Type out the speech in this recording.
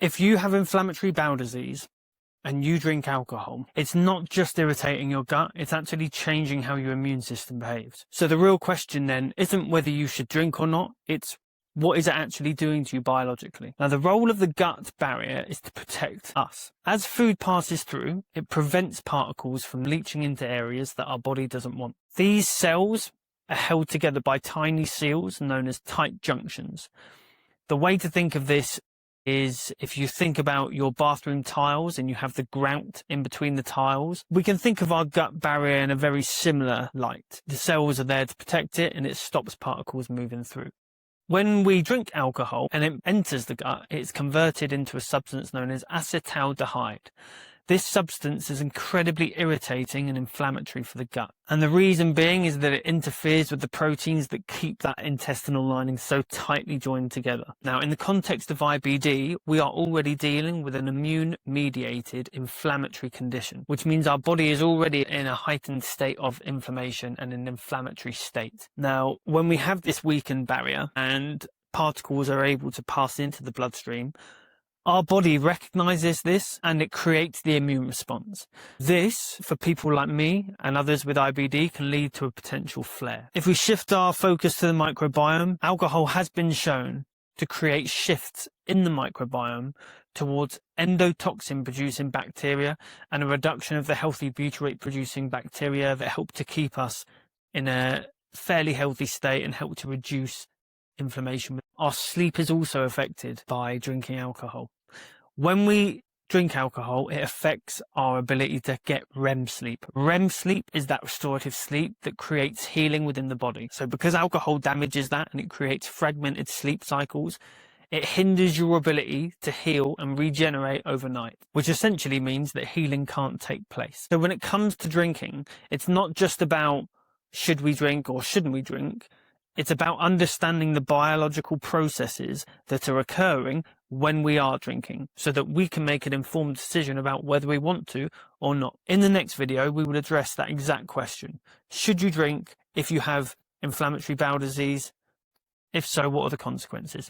If you have inflammatory bowel disease and you drink alcohol, it's not just irritating your gut, it's actually changing how your immune system behaves. So the real question then isn't whether you should drink or not, it's what is it actually doing to you biologically? Now, the role of the gut barrier is to protect us. As food passes through, it prevents particles from leaching into areas that our body doesn't want. These cells are held together by tiny seals known as tight junctions. The way to think of this is if you think about your bathroom tiles and you have the grout in between the tiles, we can think of our gut barrier in a very similar light. The cells are there to protect it and it stops particles moving through. When we drink alcohol and it enters the gut, it's converted into a substance known as acetaldehyde. This substance is incredibly irritating and inflammatory for the gut. And the reason being is that it interferes with the proteins that keep that intestinal lining so tightly joined together. Now, in the context of IBD, we are already dealing with an immune-mediated inflammatory condition, which means our body is already in a heightened state of inflammation and an inflammatory state. Now, when we have this weakened barrier and particles are able to pass into the bloodstream, our body recognizes this and it creates the immune response. This, for people like me and others with IBD, can lead to a potential flare. If we shift our focus to the microbiome, alcohol has been shown to create shifts in the microbiome towards endotoxin-producing bacteria and a reduction of the healthy butyrate-producing bacteria that help to keep us in a fairly healthy state and help to reduce inflammation. Our sleep is also affected by drinking alcohol. When we drink alcohol, it affects our ability to get REM sleep. REM sleep is that restorative sleep that creates healing within the body. So because alcohol damages that and it creates fragmented sleep cycles, it hinders your ability to heal and regenerate overnight, which essentially means that healing can't take place. So when it comes to drinking, it's not just about should we drink or shouldn't we drink. It's about understanding the biological processes that are occurring when we are drinking so that we can make an informed decision about whether we want to or not. In the next video, we will address that exact question. Should you drink if you have inflammatory bowel disease? If so, what are the consequences?